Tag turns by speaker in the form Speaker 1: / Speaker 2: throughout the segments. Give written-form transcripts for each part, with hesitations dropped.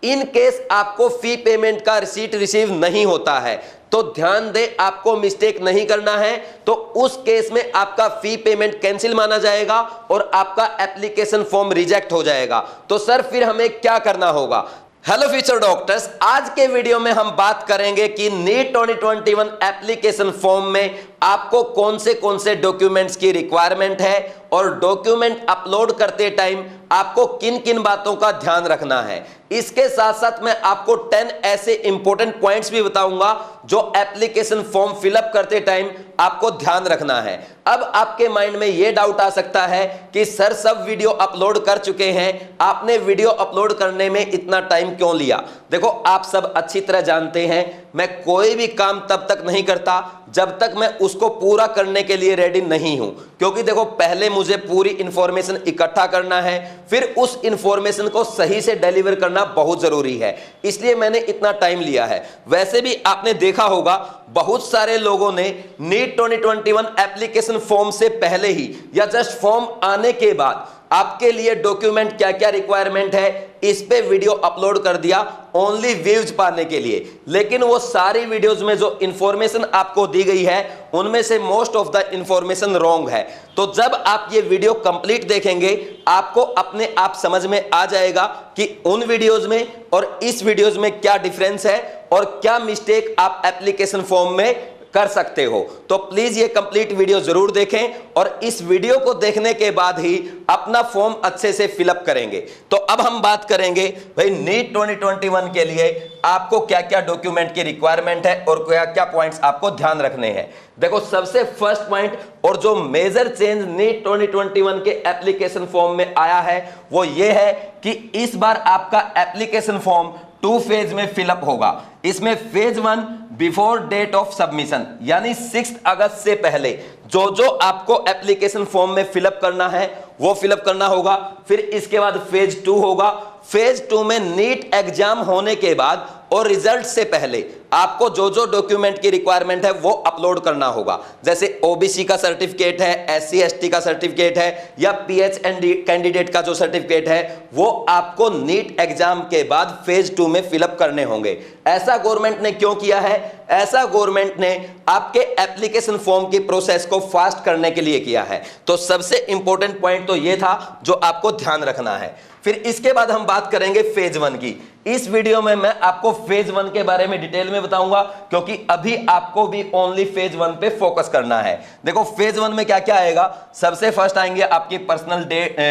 Speaker 1: In case आपको fee payment का receipt receive नहीं होता है तो ध्यान दे, आपको मिस्टेक नहीं करना है। तो उस केस में आपका फी पेमेंट कैंसिल माना जाएगा और आपका एप्लीकेशन फॉर्म रिजेक्ट हो जाएगा। तो सर फिर हमें क्या करना होगा? हेलो फ्यूचर डॉक्टर्स, आज के वीडियो में हम बात करेंगे कि नीट 2021 एप्लीकेशन फॉर्म में आपको कौन से डॉक्यूमेंट्स की रिक्वायरमेंट है और डॉक्यूमेंट अपलोड करते टाइम आपको किन किन बातों का ध्यान रखना है। इसके साथ साथ मैं आपको 10 ऐसे इंपॉर्टेंट पॉइंट्स भी बताऊंगा जो एप्लीकेशन फॉर्म फिलअप करते टाइम आपको ध्यान रखना है। अब आपके माइंड में यह डाउट आ सकता है कि सर सब वीडियो अपलोड कर चुके हैं, आपने वीडियो अपलोड करने में इतना टाइम क्यों लिया? देखो, आप सब अच्छी तरह जानते हैं मैं कोई भी काम तब तक नहीं करता जब तक मैं उसको पूरा करने के लिए रेडी नहीं हूं, क्योंकि देखो पहले मुझे पूरी इंफॉर्मेशन इकट्ठा करना है, फिर उस इंफॉर्मेशन को सही से डिलीवर करना बहुत जरूरी है, इसलिए मैंने इतना टाइम लिया है। वैसे भी आपने देखा होगा बहुत सारे लोगों ने नीट 2021 एप्लीकेशन फॉर्म से पहले ही या जस्ट फॉर्म आने के बाद आपके लिए डॉक्यूमेंट क्या क्या रिक्वायरमेंट है इस पे वीडियो अपलोड कर दिया ओनली व्यूज पाने के लिए। लेकिन वो सारी वीडियोस में जो इंफॉर्मेशन आपको दी गई है उनमें से most of the information wrong है। तो जब आप ये वीडियो कंप्लीट देखेंगे आपको अपने आप समझ में आ जाएगा कि उन वीडियोस में और इस वीडियोस में क्या डिफरेंस है और क्या मिस्टेक आप एप्लीकेशन फॉर्म में कर सकते हो। तो प्लीज ये कंप्लीट वीडियो जरूर देखें और इस वीडियो को देखने के बाद ही अपना फॉर्म अच्छे से फिलअप करेंगे। तो अब हम बात करेंगे भाई नीट 2021 के लिए आपको क्या क्या डॉक्यूमेंट की रिक्वायरमेंट है और क्या क्या पॉइंट्स आपको ध्यान रखने हैं। देखो, सबसे फर्स्ट पॉइंट और जो मेजर चेंज नीट 2021 के एप्लीकेशन फॉर्म में आया है वो ये है कि इस बार आपका एप्लीकेशन फॉर्म 2 फेज में फिलअप होगा। इसमें phase 1 before date of submission यानी 6 अगस्त से पहले जो आपको एप्लीकेशन फॉर्म में फिलअप करना है वो फिलअप करना होगा। फिर इसके बाद फेज 2 होगा। फेज 2 में नीट एग्जाम होने के बाद और रिजल्ट से पहले आपको जो डॉक्यूमेंट की रिक्वायरमेंट है वो अपलोड करना होगा। जैसे ओबीसी का सर्टिफिकेट है, एससी एसटी का सर्टिफिकेट है या पीएचडी कैंडिडेट का जो सर्टिफिकेट है वो आपको नीट एग्जाम के बाद फेज 2 में फिलअप करने होंगे। ऐसा गवर्नमेंट ने क्यों किया है? ऐसा गवर्नमेंट ने आपके एप्लीकेशन फॉर्म की प्रोसेस को फास्ट करने के लिए किया है। तो सबसे इंपॉर्टेंट पॉइंट तो ये था जो आपको ध्यान रखना है। फिर इसके बाद हम बात करेंगे फेज 1 की। इस वीडियो में मैं आपको फेज 1 के बारे में डिटेल में बताऊंगा क्योंकि अभी आपको भी ओनली फेज 1 पे फोकस करना है। देखो, फेज 1 में क्या क्या आएगा? सबसे फर्स्ट आएंगे आपकी पर्सनल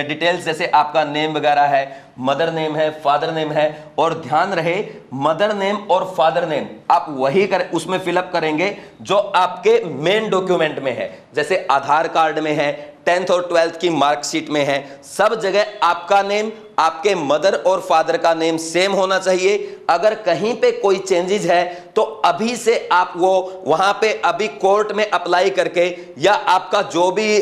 Speaker 1: डिटेल्स, जैसे आपका नेम वगैरह है, मदर नेम है, फादर नेम है। और ध्यान रहे मदर नेम और फादर नेम आप वही उसमें फिलअप करेंगे जो आपके मेन डॉक्यूमेंट में है। जैसे आधार कार्ड में है, 10th और 12th की मार्कशीट में है, सब जगह आपका नेम, आपके मदर और फादर का नेम सेम होना चाहिए। अगर कहीं पे कोई चेंजेस है तो अभी से आप वो वहां पे अभी कोर्ट में अप्लाई करके या आपका जो भी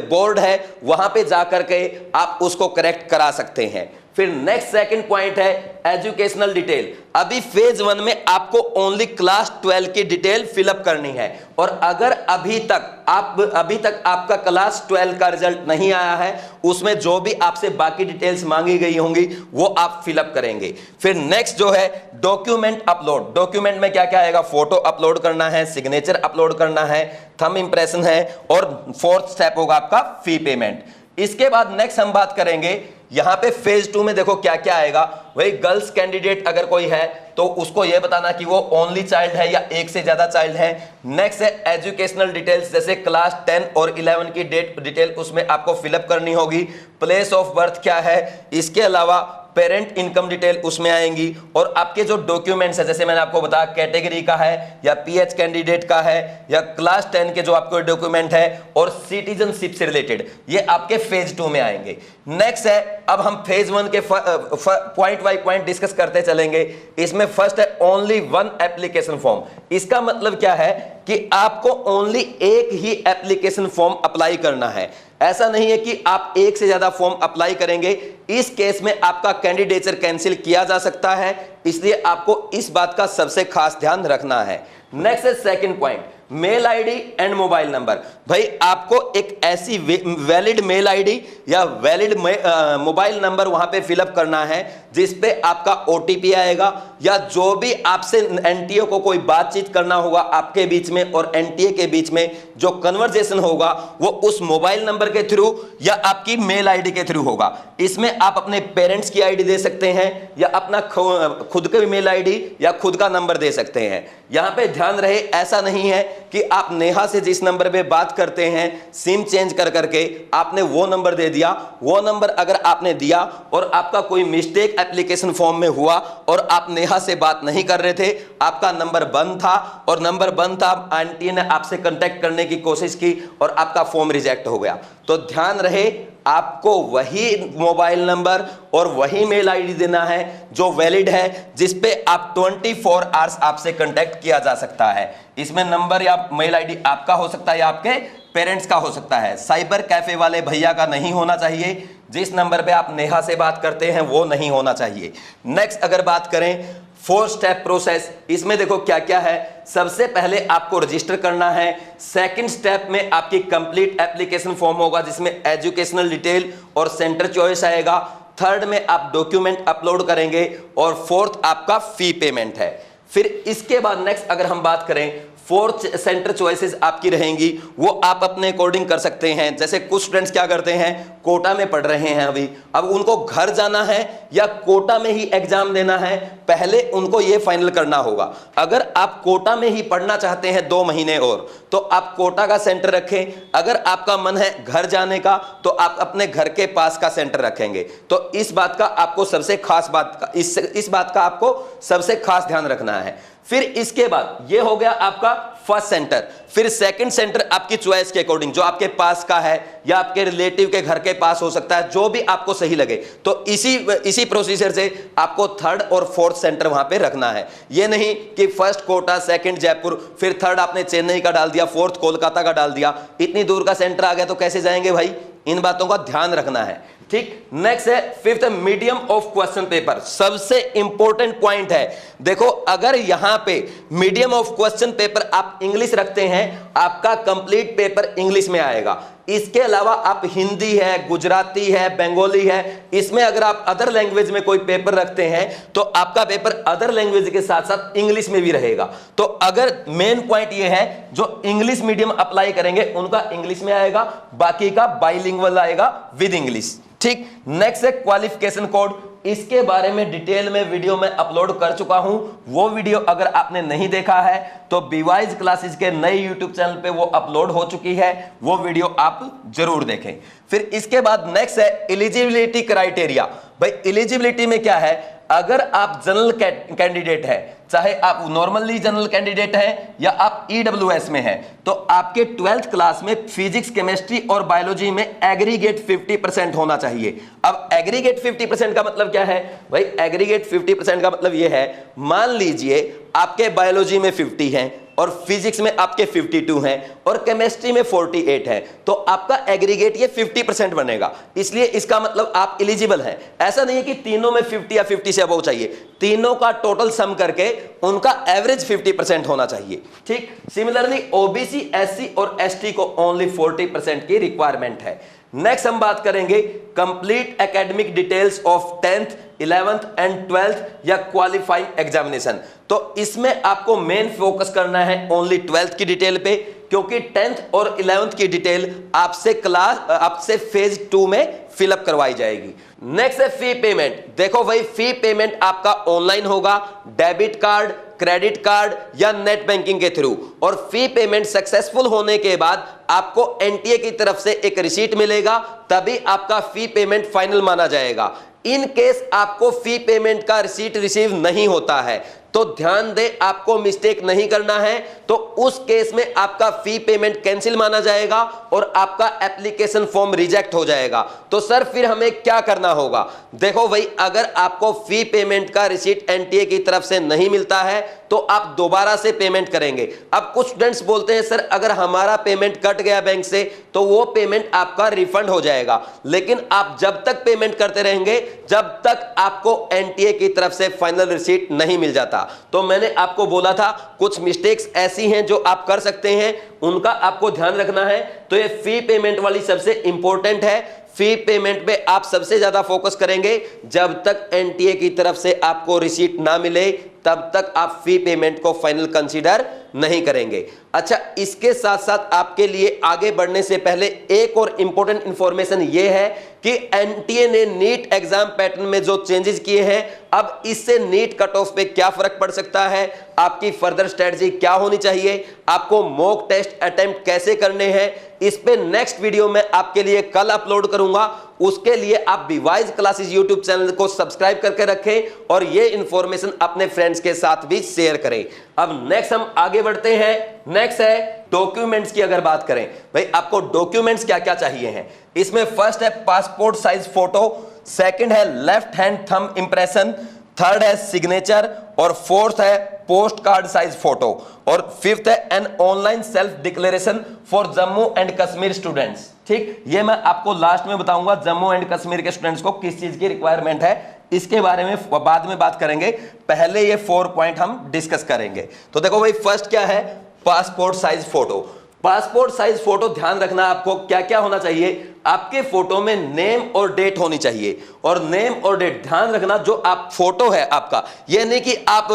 Speaker 1: बोर्ड है वहां पे जा करके आप उसको करेक्ट करा सकते हैं। फिर नेक्स्ट सेकंड पॉइंट है एजुकेशनल डिटेल। अभी फेज 1 में आपको ओनली क्लास 12 की डिटेल फिलअप करनी है और अगर अभी तक आपका क्लास 12 का रिजल्ट नहीं आया है उसमें जो भी आपसे बाकी डिटेल्स मांगी गई होंगी वो आप फिलअप करेंगे। फिर नेक्स्ट जो है डॉक्यूमेंट अपलोड। डॉक्यूमेंट में क्या क्या आएगा? फोटो अपलोड करना है, सिग्नेचर अपलोड करना है, थंब इंप्रेशन है और फोर्थ स्टेप होगा आपका फी पेमेंट। इसके बाद नेक्स्ट हम बात करेंगे यहां पे फेज 2 में देखो क्या क्या आएगा। वही गर्ल्स कैंडिडेट अगर कोई है तो उसको यह बताना कि वो ओनली चाइल्ड है या एक से ज्यादा चाइल्ड है। नेक्स्ट है एजुकेशनल डिटेल्स, जैसे क्लास 10 और 11 की डिटेल उसमें आपको फिलअप करनी होगी। प्लेस ऑफ बर्थ क्या है, इसके अलावा पेरेंट इनकम डिटेल उसमें आएंगी और आपके जो डॉक्यूमेंट्स है जैसे मैंने आपको बताया कैटेगरी का है या पीएच कैंडिडेट का है या क्लास 10 के जो आपको डॉक्यूमेंट है और सिटीजनशिप से रिलेटेड ये आपके फेज 2 में आएंगे। नेक्स्ट है, अब हम फेज 1 के पॉइंट बाय पॉइंट डिस्कस करते चलेंगे। इसमें फर्स्ट है ओनली 1 एप्लीकेशन फॉर्म। इसका मतलब क्या है कि आपको ओनली एक ही एप्लीकेशन फॉर्म अप्लाई करना है। ऐसा नहीं है कि आप एक से ज्यादा फॉर्म अप्लाई करेंगे, इस केस में आपका कैंडिडेचर कैंसिल किया जा सकता है, इसलिए आपको इस बात का सबसे खास ध्यान रखना है। नेक्स्ट है second point, mail ID and mobile number. भाई आपको एक ऐसी वैलिड मेल आईडी या वैलिड मोबाइल नंबर वहां पे फिलअप करना है जिस पे आपका ओटीपी आएगा, या जो भी आपसे एनटीए को कोई बातचीत करना होगा आपके बीच में और एनटीए के बीच में जो कन्वर्सेशन होगा वो उस मोबाइल नंबर के थ्रू या आपकी मेल आईडी के थ्रू होगा। इसमें आप अपने पेरेंट्स की आईडी दे सकते हैं या अपना खुद का मेल आईडी या खुद का नंबर दे सकते हैं। यहां पे ध्यान रहे, ऐसा नहीं है कि आप नेहा से जिस नंबर पे बात करते हैं सिम चेंज कर करके आपने वो नंबर दे दिया। वो नंबर अगर आपने दिया और आपका कोई मिस्टेक एप्लीकेशन फॉर्म में हुआ और आप नेहा से बात नहीं कर रहे थे, आपका नंबर बंद था और नंबर बंद था, आंटी ने आपसे कांटेक्ट करने की कोशिश की और आपका फॉर्म रिजेक्ट हो गया। तो ध्यान रहे, आपको वही मोबाइल नंबर और वही मेल आईडी देना है जो वैलिड है, जिस पे आप 24 आवर्स आपसे कांटेक्ट किया जा सकता है। इसमें नंबर या मेल आईडी आपका हो सकता है या आपके पेरेंट्स का हो सकता है। साइबर कैफे वाले भैया का नहीं होना चाहिए। जिस नंबर पे आप नेहा से बात करते हैं वो नहीं होना चाहिए। नेक्स्ट अगर बात करें 4 स्टेप प्रोसेस, इसमें देखो क्या क्या है। सबसे पहले आपको रजिस्टर करना है। सेकंड स्टेप में आपकी कंप्लीट एप्लीकेशन फॉर्म होगा जिसमें एजुकेशनल डिटेल और सेंटर चॉइस आएगा। थर्ड में आप डॉक्यूमेंट अपलोड करेंगे और फोर्थ आपका फी पेमेंट है। फिर इसके बाद नेक्स्ट अगर हम बात करें, फोर्थ सेंटर चॉइसेस आपकी रहेंगी, वो आप अपने अकॉर्डिंग कर सकते हैं। जैसे कुछ स्टूडेंट्स क्या करते हैं, कोटा में पढ़ रहे हैं अभी, अब उनको घर जाना है या कोटा में ही एग्जाम देना है, पहले उनको ये फाइनल करना होगा। अगर आप कोटा में ही पढ़ना चाहते हैं 2 महीने और, तो आप कोटा का सेंटर रखें। अगर आपका मन है घर जाने का तो आप अपने घर के पास का सेंटर रखेंगे। तो इस बात का आपको सबसे खास इस बात का आपको सबसे खास ध्यान रखना है। फिर इसके बाद ये हो गया आपका फर्स्ट सेंटर। फिर सेकंड सेंटर आपकी चॉइस के अकॉर्डिंग, जो आपके पास का है या आपके रिलेटिव के घर के पास हो सकता है, जो भी आपको सही लगे। तो इसी प्रोसीजर से आपको थर्ड और फोर्थ सेंटर वहां पे रखना है। ये नहीं कि फर्स्ट कोटा, सेकंड जयपुर, फिर थर्ड आपने चेन्नई का डाल दिया, फोर्थ कोलकाता का डाल दिया। इतनी दूर का सेंटर आ गया तो कैसे जाएंगे भाई? इन बातों का ध्यान रखना है। ठीक, नेक्स्ट है fifth, medium of question paper. सबसे इंपॉर्टेंट पॉइंट है, देखो अगर यहां पे मीडियम ऑफ क्वेश्चन पेपर आप इंग्लिश रखते हैं, आपका कंप्लीट पेपर इंग्लिश में आएगा। इसके अलावा आप हिंदी है, गुजराती है, बंगाली है, इसमें अगर आप अदर लैंग्वेज में कोई पेपर रखते हैं तो आपका पेपर अदर लैंग्वेज के साथ साथ इंग्लिश में भी रहेगा। तो अगर मेन पॉइंट ये है, जो इंग्लिश मीडियम अप्लाई करेंगे उनका इंग्लिश में आएगा, बाकी का बाइलिंगुअल आएगा विद इंग्लिश। ठीक, नेक्स्ट है क्वालिफिकेशन कोड। इसके बारे में डिटेल में वीडियो में अपलोड कर चुका हूं। वो वीडियो अगर आपने नहीं देखा है तो बीवाइज क्लासेस के नए यूट्यूब चैनल पे वो अपलोड हो चुकी है, वो वीडियो आप जरूर देखें। फिर इसके बाद नेक्स्ट है एलिजिबिलिटी क्राइटेरिया। भाई एलिजिबिलिटी में क्या है, अगर आप जनरल कैंडिडेट है, चाहे आप नॉर्मली जनरल कैंडिडेट हैं या आप ईडब्ल्यूएस में हैं, तो आपके 12th क्लास में फिजिक्स, केमिस्ट्री और बायोलॉजी में एग्रीगेट 50% होना चाहिए। अब एग्रीगेट 50% का मतलब क्या है भाई? एग्रीगेट 50% का मतलब यह है, मान लीजिए आपके बायोलॉजी में 50 हैं और फिजिक्स में आपके 52 हैं और केमिस्ट्री में 48 है, तो आपका एग्रीगेट ये 50% बनेगा। इसलिए इसका मतलब आप एलिजिबल हैं। ऐसा नहीं है कि तीनों में 50 या 50 से अबव चाहिए, तीनों का टोटल सम करके उनका एवरेज 50% होना चाहिए। ठीक, सिमिलरली ओबीसी, एससी और एसटी को ओनली 40% की रिक्वायरमेंट है। नेक्स्ट हम बात करेंगे complete academic details of 10th, 11th and 12th या क्वालिफाइंग एग्जामिनेशन। तो इसमें आपको मेन फोकस करना है ओनली 12th की डिटेल पे, क्योंकि 10th और 11th की डिटेल आपसे फेज 2 में फिलअप करवाई जाएगी। नेक्स्ट है फी पेमेंट। देखो भाई, फी पेमेंट आपका ऑनलाइन होगा, डेबिट कार्ड, क्रेडिट कार्ड या नेट बैंकिंग के थ्रू। और फी पेमेंट सक्सेसफुल होने के बाद आपको एनटीए की तरफ से एक रिसीट मिलेगा, तभी आपका फी पेमेंट फाइनल माना जाएगा। इन केस आपको फी पेमेंट का रिसीट रिसीव नहीं होता है तो ध्यान दें, आपको मिस्टेक नहीं करना है, तो उस केस में आपका फी पेमेंट कैंसिल माना जाएगा और आपका एप्लीकेशन फॉर्म रिजेक्ट हो जाएगा। तो सर फिर हमें क्या करना होगा? देखो भाई, अगर आपको फी पेमेंट का रिसीट एनटीए की तरफ से नहीं मिलता है तो आप दोबारा से पेमेंट करेंगे। अब कुछ स्टूडेंट्स बोलते हैं सर अगर हमारा पेमेंट कट गया बैंक से तो वो पेमेंट आपका रिफंड हो जाएगा, लेकिन आप जब तक पेमेंट करते रहेंगे जब तक आपको एनटीए की तरफ से फाइनल रिसीट नहीं मिल जाता। था। तो मैंने आपको बोला था कुछ मिस्टेक्स ऐसी हैं जो आप कर सकते हैं, उनका आपको ध्यान रखना है। तो ये फी पेमेंट वाली सबसे इंपॉर्टेंट है। फी पेमेंट पे आप सबसे ज्यादा फोकस करेंगे। जब तक एनटीए की तरफ से आपको रिसीट ना मिले तब तक आप फी पेमेंट को फाइनल कंसीडर नहीं करेंगे। अच्छा, इसके साथ साथ आपके लिए आगे बढ़ने से पहले एक और इंपॉर्टेंट इंफॉर्मेशन यह है कि एनटीए ने नीट एग्जाम पैटर्न में जो चेंजेस किए हैं, अब इससे नीट कट ऑफ पे क्या फर्क पड़ सकता है, आपकी फर्दर स्ट्रेटजी क्या होनी चाहिए, आपको मॉक टेस्ट अटेम्प्ट कैसे करने हैं, इस पे नेक्स्ट वीडियो में आपके लिए कल अपलोड करूंगा। उसके लिए आप विवाइज क्लासेस यूट्यूब चैनल को सब्सक्राइब करके रखें और ये इंफॉर्मेशन अपने फ्रेंड्स के साथ भी शेयर करें। अब नेक्स्ट हम आगे बढ़ते हैं। नेक्स्ट है डॉक्यूमेंट्स की अगर बात करें, भाई आपको डॉक्यूमेंट्स क्या क्या चाहिए हैं। इसमें फर्स्ट है पासपोर्ट साइज फोटो, सेकंड है left hand thumb impression, third है सिग्नेचर और फोर्थ है पोस्ट कार्ड साइज फोटो और फिफ्थ है an online self declaration for Jammu and Kashmir students. ठीक, ये मैं आपको लास्ट में बताऊंगा जम्मू एंड कश्मीर के स्टूडेंट्स को किस चीज की रिक्वायरमेंट है, इसके बारे में बाद में बात करेंगे। पहले ये 4 पॉइंट हम डिस्कस करेंगे। तो देखो भाई, फर्स्ट क्या है, passport size photo. Passport size photo, ध्यान रखना आपको क्या क्या होना चाहिए। आपके फोटो में नेम और डेट होनी चाहिए। और नेम और डेट ध्यान रखना, जो आप फोटो है आपका, यह नहीं कि आप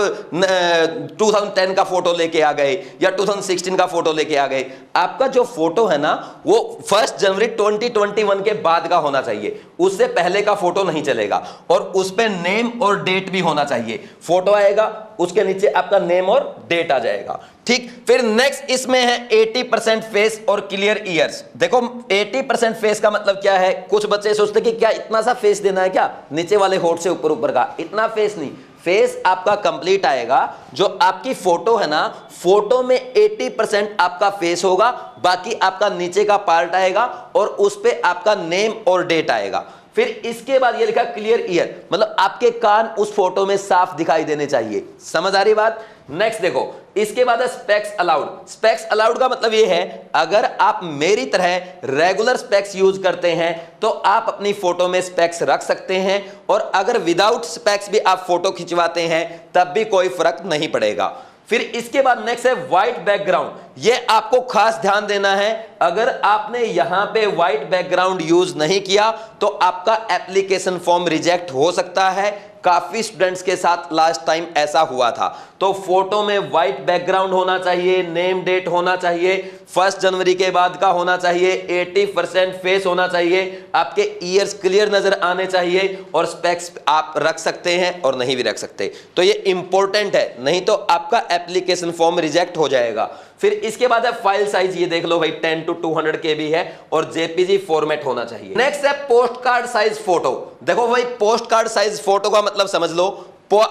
Speaker 1: 2010 का फोटो लेके आ गए या 2016 का फोटो लेके आ गए। आपका जो फोटो है ना, वो 1 जनवरी 2021 के बाद का होना चाहिए, उससे पहले का फोटो नहीं चलेगा। और उस पे नेम और डेट भी होना चाहिए। फोटो आएगा, उसके नीचे आपका नेम और डेट आ जाएगा। ठीक, फिर नेक्स्ट इसमें है 80% फेस और क्लियर ईयर्स। देखो 80% फेस का मतलब क्या है, कुछ बच्चे सोचते कि क्या इतना सा फेस देना है क्या, नीचे वाले होठ से ऊपर ऊपर का, इतना फेस नहीं। फेस आपका कंप्लीट आएगा। जो आपकी फोटो है ना, फोटो में 80% आपका फेस होगा, बाकी आपका नीचे का पार्ट आएगा और उस पे आपका नेम और डेट आएगा। फिर इसके बाद ये लिखा क्लियर ईयर, मतलब आपके कान उस फोटो में साफ दिखाई देने चाहिए। समझ आ रही बात। नेक्स्ट देखो, इसके बाद है स्पेक्स अलाउड। स्पेक्स अलाउड का मतलब ये है, अगर आप मेरी तरह रेगुलर स्पेक्स यूज करते हैं तो आप अपनी फोटो में स्पेक्स रख सकते हैं, और अगर विदाउट स्पेक्स भी आप फोटो खिंचवाते हैं तब भी कोई फर्क नहीं पड़ेगा। फिर इसके बाद नेक्स्ट है व्हाइट बैकग्राउंड। ये आपको खास ध्यान देना है, अगर आपने यहां पे व्हाइट बैकग्राउंड यूज नहीं किया तो आपका एप्लीकेशन फॉर्म रिजेक्ट हो सकता है। काफी स्टूडेंट्स के साथ लास्ट टाइम ऐसा हुआ था। तो फोटो में व्हाइट बैकग्राउंड होना चाहिए, नेम डेट होना चाहिए, 1 जनवरी के बाद का होना चाहिए, 80% फेस होना चाहिए, आपके ईयर्स क्लियर नजर आने चाहिए, और स्पेक्स आप रख सकते हैं और नहीं भी रख सकते। तो ये इंपॉर्टेंट है, नहीं तो आपका एप्लीकेशन फॉर्म रिजेक्ट हो जाएगा। फिर इसके बाद है फाइल साइज। ये देख लो भाई, 10 to 200 KB है और जेपीजी फॉर्मेट होना चाहिए। नेक्स्ट है पोस्ट कार्ड साइज फोटो। देखो भाई, पोस्ट कार्ड साइज फोटो का मतलब समझ लो।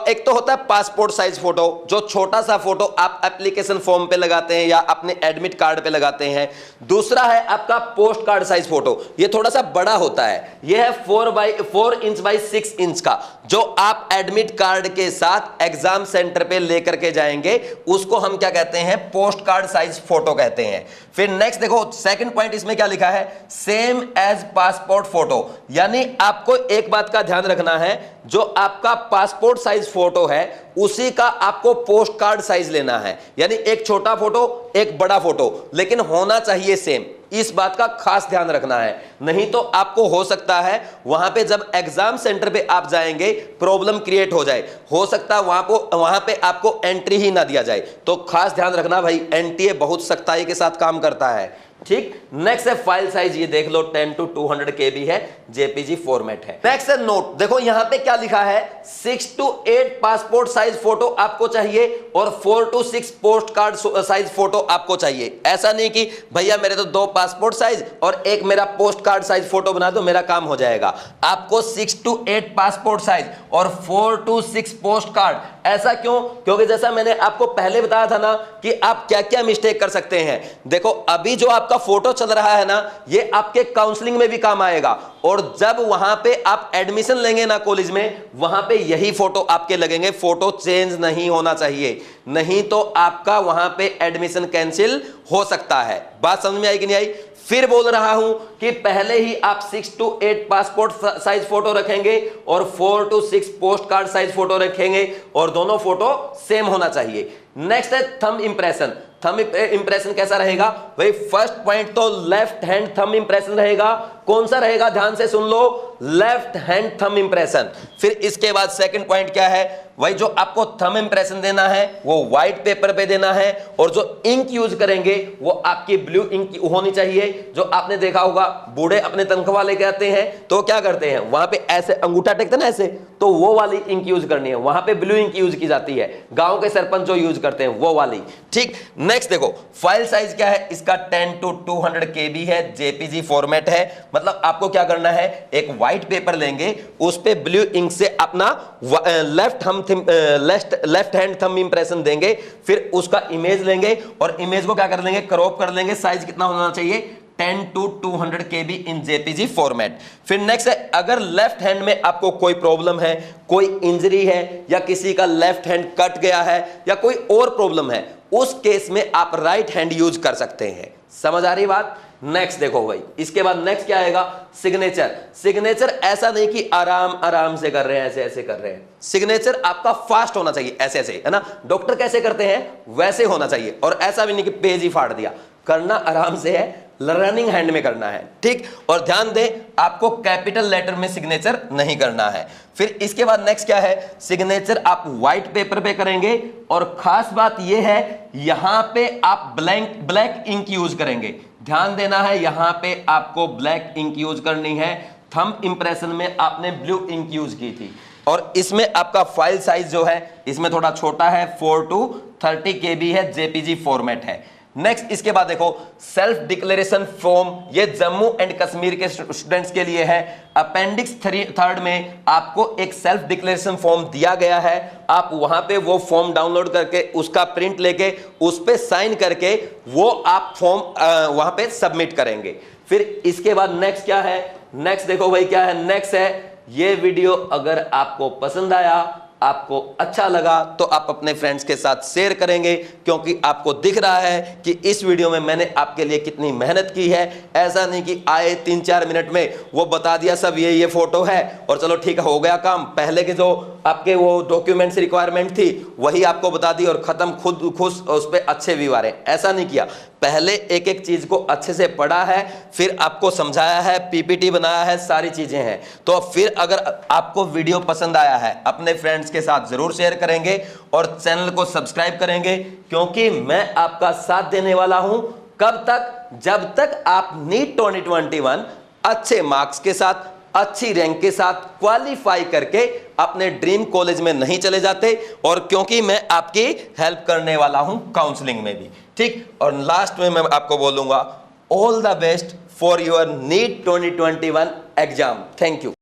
Speaker 1: एक तो होता है पासपोर्ट साइज फोटो, जो छोटा सा फोटो आप एप्लीकेशन फॉर्म पे लगाते हैं या अपने एडमिट कार्ड पे लगाते हैं। दूसरा है आपका पोस्ट कार्ड साइज फोटो, ये थोड़ा सा बड़ा होता है। ये है 4 इंच बाई 6 इंच का, जो आप एडमिट कार्ड के साथ एग्जाम सेंटर पे लेकर के जाएंगे, उसको हम क्या कहते हैं, पोस्ट कार्ड साइज फोटो कहते हैं। फिर नेक्स्ट देखो, सेकंड पॉइंट इसमें क्या लिखा है, सेम एज पासपोर्ट फोटो। यानी आपको एक बात का ध्यान रखना है, जो आपका पासपोर्ट साइज फोटो है उसी का आपको पोस्ट कार्ड साइज लेना है। यानी एक छोटा फोटो, एक बड़ा फोटो, लेकिन होना चाहिए सेम। इस बात का खास ध्यान रखना है, नहीं तो आपको हो सकता है वहां पे जब एग्जाम सेंटर पे आप जाएंगे प्रॉब्लम क्रिएट हो जाए, हो सकता है वहां पे आपको एंट्री ही ना दिया जाए। तो खास ध्यान रखना भाई, एनटीए बहुत सख्ताई के साथ काम करता है। ठीक, नेक्स्ट है फाइल साइज। ये देख लो 10 to 200 KB है, जेपीजी फॉर्मेट है। नेक्स्ट है नोट। देखो यहां पे क्या लिखा है, 6 to 8 पासपोर्ट साइज फोटो आपको चाहिए और 4 to 6 post card size photo आपको चाहिए। ऐसा नहीं कि भैया मेरे तो 2 पासपोर्ट साइज और एक मेरा पोस्ट कार्ड साइज फोटो बना दो, मेरा काम हो जाएगा। आपको 6 to 8 पासपोर्ट साइज और 4 to 6 पोस्ट कार्ड। ऐसा क्यों? क्योंकि जैसा मैंने आपको पहले बताया था ना कि आप क्या क्या मिस्टेक कर सकते हैं। देखो अभी जो आपका फोटो चल रहा है ना, ये आपके काउंसलिंग में भी काम आएगा, और जब वहां पे आप एडमिशन लेंगे ना कॉलेज में, वहां पे यही फोटो आपके लगेंगे। फोटो चेंज नहीं होना चाहिए, नहीं तो आपका वहां पे एडमिशन कैंसिल हो सकता है। बात समझ में आई कि नहीं आई? फिर बोल रहा हूं कि पहले ही आप 6 to 8 पासपोर्ट साइज फोटो रखेंगे और 4 to 6 post card size photo रखेंगे और दोनों फोटो सेम होना चाहिए। नेक्स्ट है थंब इंप्रेशन। थंब इंप्रेशन कैसा रहेगा भाई? फर्स्ट पॉइंट तो लेफ्ट हैंड थंब इंप्रेशन रहेगा। कौन सा रहेगा? ध्यान से सुन लो, लेफ्ट हैंड थंब इंप्रेशन। फिर इसके बाद सेकंड पॉइंट क्या है? वही जो आपको थंब इंप्रेशन देना है वो व्हाइट पेपर पे देना है और जो इंक यूज करेंगे वो आपकी ब्लू इंक होनी चाहिए। जो आपने देखा होगा बूढ़े अपने तनख्वाह लेके आते हैं तो क्या करते हैं, वहां पे ऐसे अंगूठा टेकते ना ऐसे, तो वो वाली इंक यूज करनी है, वहां पे ब्लू इंक यूज की जाती है। गांव के सरपंच जो यूज करते हैं वो वाली। ठीक, नेक्स्ट देखो फाइल साइज क्या है इसका? 10 to 200 KB है, जेपीजी फॉर्मेट है। मतलब आपको क्या करना है, एक व्हाइट पेपर लेंगे, उस पे ब्लू इंक से अपना लेफ्ट हैंड थंब इंप्रेशन देंगे, फिर उसका इमेज लेंगे और इमेज को क्या कर लेंगे, क्रॉप कर लेंगे। साइज कितना होना चाहिए? 10 to 200 KB in JPG format. फिर नेक्स्ट है, अगर लेफ्ट हैंड में आपको कोई प्रॉब्लम है, कोई इंजरी है या किसी का लेफ्ट हैंड कट गया है या कोई और प्रॉब्लम है, उस केस में आप राइट हैंड यूज कर सकते हैं। समझ आ रही बात? नेक्स्ट देखो भाई, इसके बाद नेक्स्ट क्या आएगा? सिग्नेचर। सिग्नेचर ऐसा नहीं कि आराम आराम से कर रहे हैं, ऐसे ऐसे कर रहे हैं। सिग्नेचर आपका फास्ट होना चाहिए, ऐसे ऐसे, है ना? डॉक्टर कैसे करते हैं वैसे होना चाहिए, और ऐसा भी नहीं कि पेज ही फाड़ दिया। करना आराम से है, रनिंग हैंड में करना है। ठीक, और ध्यान दें आपको कैपिटल लेटर में सिग्नेचर नहीं करना है। फिर इसके बाद नेक्स्ट क्या है? सिग्नेचर आप व्हाइट पेपर पे करेंगे और खास बात यह है यहां पे आप ब्लैक इंक यूज करेंगे। ध्यान देना है, यहां पे आपको ब्लैक इंक यूज करनी है। थंब इंप्रेशन में आपने ब्लू इंक यूज की थी और इसमें आपका फाइल साइज जो है इसमें थोड़ा छोटा है, 4 to 30 KB है, जेपीजी फॉर्मेट है। नेक्स्ट इसके बाद देखो सेल्फ डिक्लेरेशन फॉर्म, ये जम्मू एंड कश्मीर के स्टूडेंट्स के लिए है। अपेंडिक्स 3 में आपको एक सेल्फ डिक्लेरेशन फॉर्म दिया गया है। आप वहां पे वो फॉर्म डाउनलोड करके उसका प्रिंट लेके उस पे साइन करके वो आप फॉर्म वहां पे सबमिट करेंगे। फिर इसके बाद नेक्स्ट क्या है? नेक्स्ट देखो भाई क्या है? नेक्स्ट है, ये वीडियो अगर आपको पसंद आया, आपको अच्छा लगा तो आप अपने फ्रेंड्स के साथ शेयर करेंगे, क्योंकि आपको दिख रहा है कि इस वीडियो में मैंने आपके लिए कितनी मेहनत की है। ऐसा नहीं कि आए 3-4 मिनट में वो बता दिया सब ये फोटो है और चलो ठीक है हो गया काम। पहले के जो आपके वो डॉक्यूमेंट्स रिक्वायरमेंट थी वही आपको बता दी और खत्म, खुद खुश उस पर अच्छे व्यू आ रहे हैं। ऐसा नहीं किया, पहले एक एक चीज को अच्छे से पढ़ा है, फिर आपको समझाया है, पीपीटी बनाया है, सारी चीजें हैं। तो फिर अगर आपको वीडियो पसंद आया है अपने फ्रेंड्स के साथ जरूर शेयर करेंगे और चैनल को सब्सक्राइब करेंगे, क्योंकि मैं आपका साथ देने वाला हूं। कब तक? जब तक आप नीट 2021 अच्छे मार्क्स के साथ, अच्छी रैंक के साथ क्वालिफाई करके अपने ड्रीम कॉलेज में नहीं चले जाते, और क्योंकि मैं आपकी हेल्प करने वाला हूं काउंसलिंग में भी। ठीक, और लास्ट में मैं आपको बोलूंगा all the best for your NEET 2021 exam. Thank you.